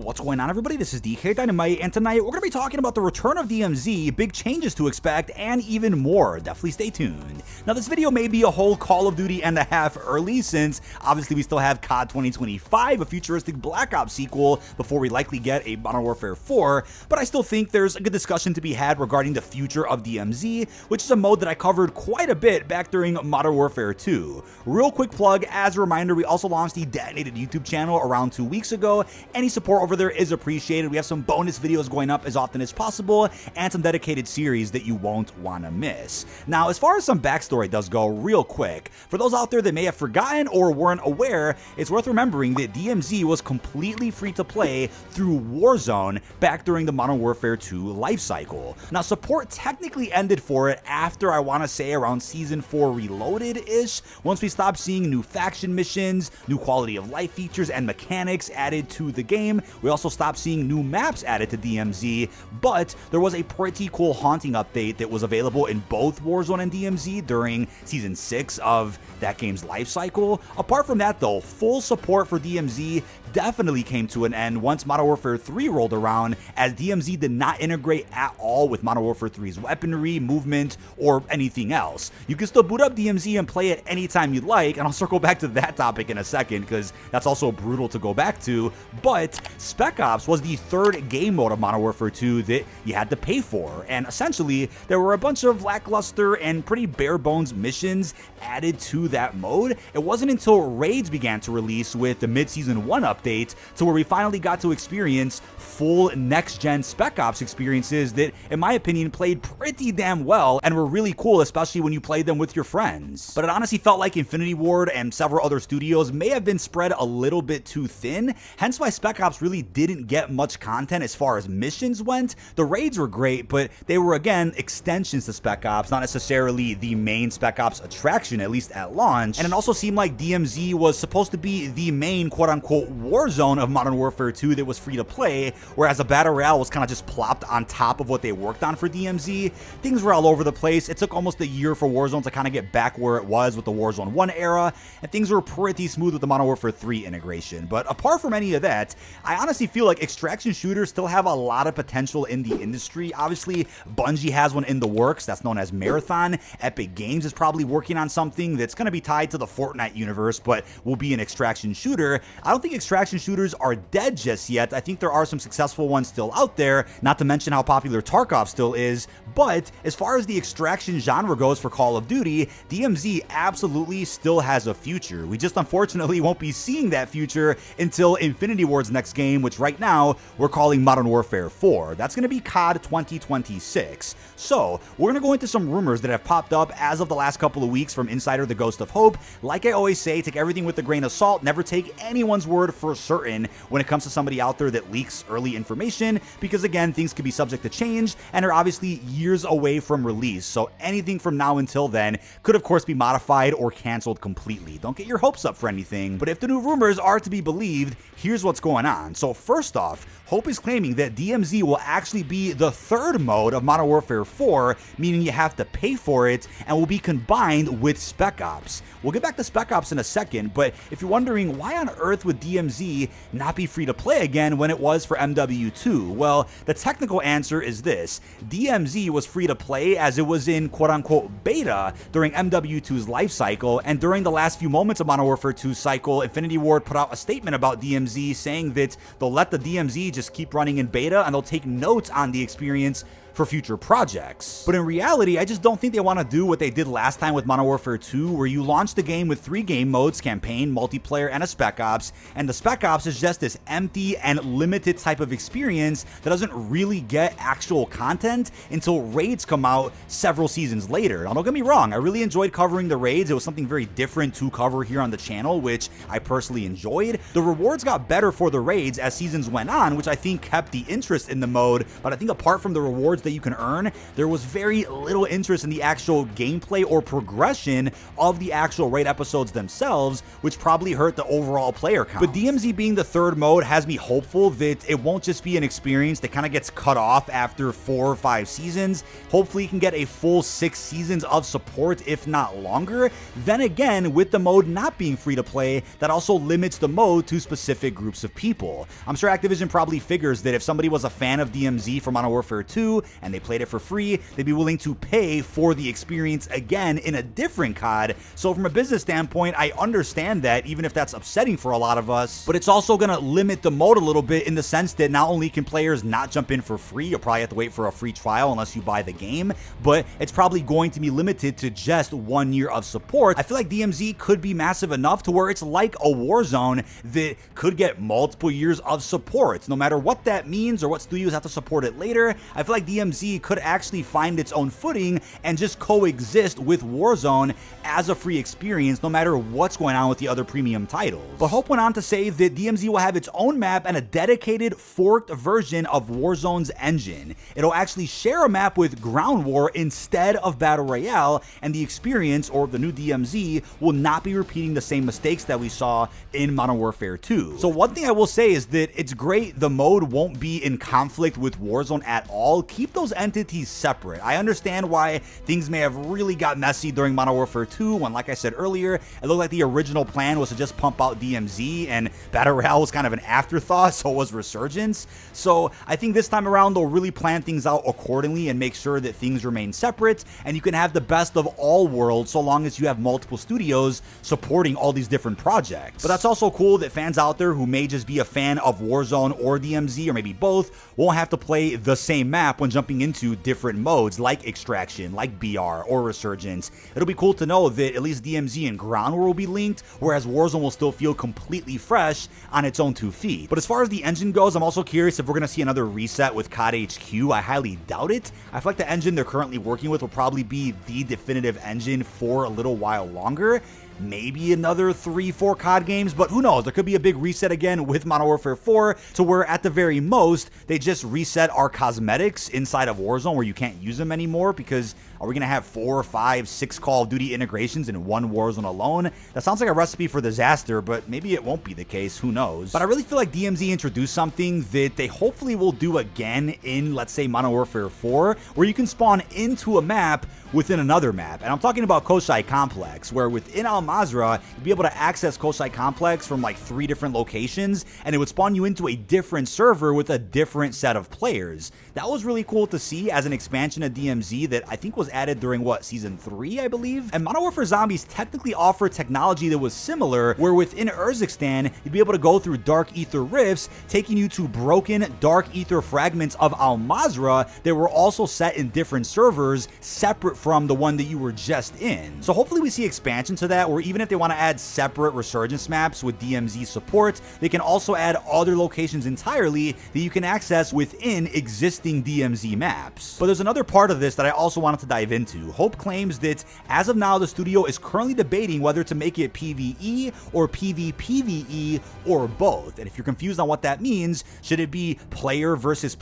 What's going on, everybody? This is dkdynamite, and tonight we're going to be talking about the return of DMZ, big changes to expect, and even more. Definitely stay tuned. Now, this video may be a whole Call of Duty and a half early, since obviously we still have COD 2025, a futuristic Black Ops sequel, before we likely get a Modern Warfare 4, but I still think there's a good discussion to be had regarding the future of DMZ, which is a mode that I covered quite a bit back during Modern Warfare 2. Real quick plug, as a reminder, we also launched the Detonated YouTube channel around 2 weeks ago. Any support over there is appreciated. We have some bonus videos going up as often as possible, and some dedicated series that you won't want to miss. Now, as far as some backstory does go, real quick, for those out there that may have forgotten or weren't aware, it's worth remembering that DMZ was completely free to play through Warzone back during the Modern Warfare 2 lifecycle. Now, support technically ended for it after, I want to say, around Season 4 Reloaded-ish, once we stopped seeing new faction missions, new quality of life features and mechanics added to the game. We also stopped seeing new maps added to DMZ, but there was a pretty cool haunting update that was available in both Warzone and DMZ during Season 6 of that game's life cycle. Apart from that though, full support for DMZ definitely came to an end once Modern Warfare 3 rolled around, as DMZ did not integrate at all with Modern Warfare 3's weaponry, movement, or anything else. You can still boot up DMZ and play it anytime you'd like, and I'll circle back to that topic in a second because that's also brutal to go back to, but Spec Ops was the third game mode of Modern Warfare 2 that you had to pay for, and essentially there were a bunch of lackluster and pretty bare bones missions added to that mode. It wasn't until raids began to release with the mid-season 1 update to where we finally got to experience full next-gen Spec Ops experiences that, in my opinion, played pretty damn well and were really cool, especially when you played them with your friends. But it honestly felt like Infinity Ward and several other studios may have been spread a little bit too thin, hence why Spec Ops really didn't get much content as far as missions went. The raids were great, but they were, again, extensions to Spec Ops, not necessarily the main Spec Ops attraction, at least at launch. And it also seemed like DMZ was supposed to be the main quote-unquote Warzone of Modern Warfare 2 that was free to play, whereas a Battle Royale was kind of just plopped on top of what they worked on for DMZ. Things were all over the place. It took almost a year for Warzone to kind of get back where it was with the Warzone 1 era, and things were pretty smooth with the Modern Warfare 3 integration. But apart from any of that, I honestly feel like extraction shooters still have a lot of potential in the industry. Obviously, Bungie has one in the works that's known as Marathon. Epic Games is probably working on something that's going to be tied to the Fortnite universe, but will be an extraction shooter. I don't think extraction shooters are dead just yet. I think there are some successful ones still out there, not to mention how popular Tarkov still is. But as far as the extraction genre goes for Call of Duty, DMZ absolutely still has a future. We just unfortunately won't be seeing that future until Infinity Ward's next game, which right now we're calling Modern Warfare 4. That's going to be COD 2026. So we're going to go into some rumors that have popped up as of the last couple of weeks from Insider the Ghost of Hope. Like I always say, take everything with a grain of salt. Never take anyone's word for certain when it comes to somebody out there that leaks early information, because again, things could be subject to change and are obviously years away from release. So anything from now until then could of course be modified or canceled completely. Don't get your hopes up for anything, but if the new rumors are to be believed, here's what's going on. So first off, Hope is claiming that DMZ will actually be the third mode of Modern Warfare 4, meaning you have to pay for it, and will be combined with Spec Ops. We'll get back to Spec Ops in a second, but if you're wondering why on earth would DMZ not be free to play again when it was for MW2, well, the technical answer is this. DMZ was free to play as it was in quote-unquote beta during MW2's life cycle, and during the last few moments of Modern Warfare 2's cycle, Infinity Ward put out a statement about DMZ saying that they'll let the DMZ just keep running in beta and they'll take notes on the experience for future projects. But in reality, I just don't think they want to do what they did last time with Modern Warfare 2, where you launched the game with 3 game modes: campaign, multiplayer, and a Spec Ops, and the Spec Ops is just this empty and limited type of experience that doesn't really get actual content until raids come out several seasons later. Now, don't get me wrong, I really enjoyed covering the raids. It was something very different to cover here on the channel, which I personally enjoyed. The rewards got better for the raids as seasons went on, which I think kept the interest in the mode, but I think apart from the rewards that you can earn, there was very little interest in the actual gameplay or progression of the actual raid episodes themselves, which probably hurt the overall player count. But DMZ being the third mode has me hopeful that it won't just be an experience that kind of gets cut off after 4 or 5 seasons. Hopefully you can get a full 6 seasons of support, if not longer. Then again, with the mode not being free to play, that also limits the mode to specific groups of people. I'm sure Activision probably figures that if somebody was a fan of DMZ from Modern Warfare 2 and they played it for free, they'd be willing to pay for the experience again in a different COD. So from a business standpoint, I understand that, even if that's upsetting for a lot of us, but it's also going to limit the mode a little bit in the sense that not only can players not jump in for free, you'll probably have to wait for a free trial unless you buy the game, but it's probably going to be limited to just 1 year of support. I feel like DMZ could be massive enough to where it's like a Warzone that could get multiple years of support. No matter what that means or what studios have to support it later, I feel like DMZ could actually find its own footing and just coexist with Warzone as a free experience, no matter what's going on with the other premium titles. But Hope went on to say that DMZ will have its own map and a dedicated forked version of Warzone's engine. It'll actually share a map with Ground War instead of Battle Royale, and the experience, or the new DMZ, will not be repeating the same mistakes that we saw in Modern Warfare 2. So one thing I will say is that it's great the mode won't be in conflict with Warzone at all. Keep those entities separate. I understand why things may have really got messy during Modern Warfare 2 when, like I said earlier, it looked like the original plan was to just pump out DMZ and Battle Royale was kind of an afterthought, so was Resurgence. So I think this time around they'll really plan things out accordingly and make sure that things remain separate, and you can have the best of all worlds so long as you have multiple studios supporting all these different projects. But that's also cool that fans out there who may just be a fan of Warzone or DMZ, or maybe both, won't have to play the same map when jumping into different modes like Extraction, like BR, or Resurgence. It'll be cool to know that at least DMZ and Ground War will be linked, whereas Warzone will still feel completely fresh on its own 2 feet. But as far as the engine goes, I'm also curious if we're going to see another reset with COD HQ. I highly doubt it. I feel like the engine they're currently working with will probably be the definitive engine for a little while longer. Maybe another 3-4 COD games, but who knows? There could be a big reset again with Modern Warfare 4 to where at the very most they just reset our cosmetics inside of Warzone where you can't use them anymore, because are we going to have 4, 5, 6 Call of Duty integrations in one Warzone alone? That sounds like a recipe for disaster, but maybe it won't be the case, who knows? But I really feel like DMZ introduced something that they hopefully will do again in, let's say, Modern Warfare 4, where you can spawn into a map within another map. And I'm talking about Koshai Complex, where within Al Mazrah, you'd be able to access Koshai Complex from like 3 different locations, and it would spawn you into a different server with a different set of players. That was really cool to see as an expansion of DMZ that I think was added during, what, Season 3, I believe? And Modern Warfare Zombies technically offered technology that was similar, where within Urzikstan, you'd be able to go through Dark Ether rifts, taking you to broken Dark Ether fragments of Al Mazrah that were also set in different servers, separate from the one that you were just in. So hopefully we see expansion to that, or even if they want to add separate Resurgence maps with DMZ support, they can also add other locations entirely that you can access within existing DMZ maps. But there's another part of this that I also wanted to dive into. Hope claims that as of now, the studio is currently debating whether to make it PvE or PvPvE or both. And if you're confused on what that means, should it be player versus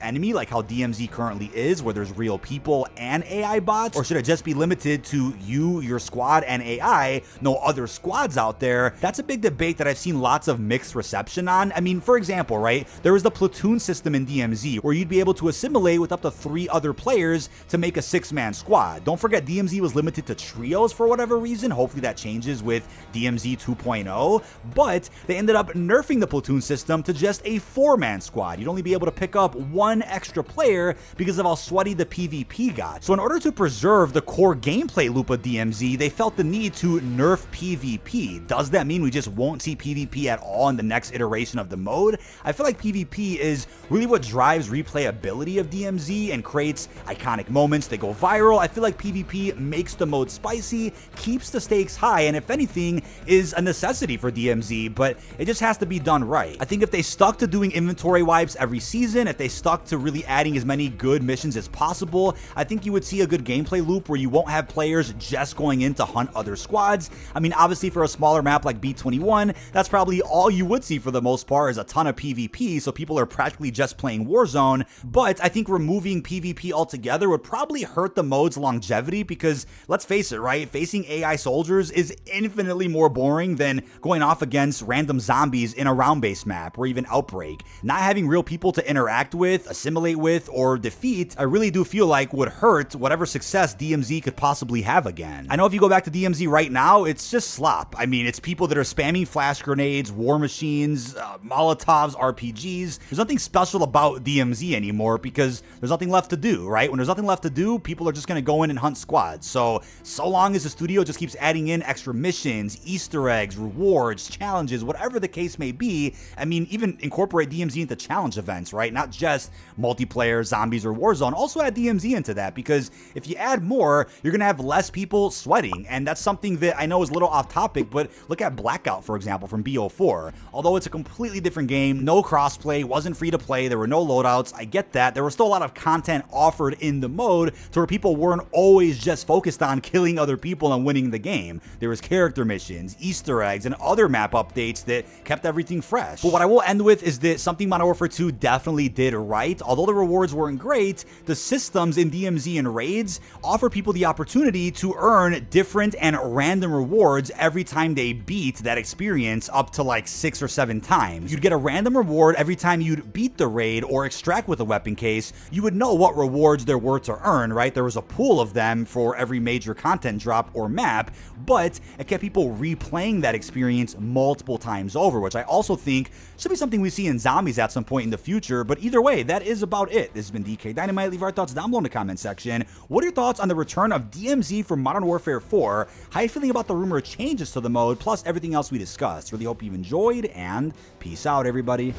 enemy like how DMZ currently is, where there's real people and AI bots, or should it just be limited to you, your squad, and AI, no other squads out there? That's a big debate that I've seen lots of mixed reception on. I mean, for example, right, there was the platoon system in DMZ where you'd be able to assimilate with up to 3 other players to make a 6-man squad. Don't forget, DMZ was limited to trios for whatever reason. Hopefully that changes with DMZ 2.0, but they ended up nerfing the platoon system to just a 4-man squad. You'd only be able to pick up 1 extra player because of how sweaty the PvP got. So in order to preserve the core gameplay loop of DMZ, they felt the need to nerf PvP. Does that mean we just won't see PvP at all in the next iteration of the mode? I feel like PvP is really what drives replayability of DMZ and creates iconic moments that go go viral. I feel like PvP makes the mode spicy, keeps the stakes high, and if anything, is a necessity for DMZ, but it just has to be done right. I think if they stuck to doing inventory wipes every season, if they stuck to really adding as many good missions as possible, I think you would see a good gameplay loop where you won't have players just going in to hunt other squads. I mean, obviously for a smaller map like B21, that's probably all you would see for the most part, is a ton of PvP, so people are practically just playing Warzone, but I think removing PvP altogether would probably hurt the mode's longevity because, let's face it, right, facing AI soldiers is infinitely more boring than going off against random zombies in a round-based map or even Outbreak. Not having real people to interact with, assimilate with, or defeat, I really do feel like would hurt whatever success DMZ could possibly have again. I know if you go back to DMZ right now, it's just slop. I mean, it's people that are spamming flash grenades, war machines, Molotovs, RPGs. There's nothing special about DMZ anymore because there's nothing left to do, right? When there's nothing left to do, people are just gonna go in and hunt squads. So long as the studio just keeps adding in extra missions, Easter eggs, rewards, challenges, whatever the case may be, I mean, even incorporate DMZ into challenge events, right? Not just multiplayer, zombies, or Warzone. Also add DMZ into that, because if you add more, you're gonna have less people sweating, and that's something that I know is a little off topic, but look at Blackout, for example, from BO4. Although it's a completely different game, no crossplay, wasn't free to play, there were no loadouts, I get that. There was still a lot of content offered in the mode to where people weren't always just focused on killing other people and winning the game. There was character missions, Easter eggs, and other map updates that kept everything fresh. But what I will end with is that something Modern Warfare 2 definitely did right. Although the rewards weren't great, the systems in DMZ and raids offer people the opportunity to earn different and random rewards every time they beat that experience, up to like 6 or 7 times. You'd get a random reward every time you'd beat the raid or extract with a weapon case. You would know what rewards there were to earn, right? There was a pool of them for every major content drop or map, but it kept people replaying that experience multiple times over, which I also think should be something we see in zombies at some point in the future. But either way, that is about it. This has been dkdynamite. Leave our thoughts down below in the comment section. What are your thoughts on the return of DMZ from Modern Warfare 4? How are you feeling about the rumored changes to the mode, plus everything else we discussed? Really hope you've enjoyed, and peace out, everybody.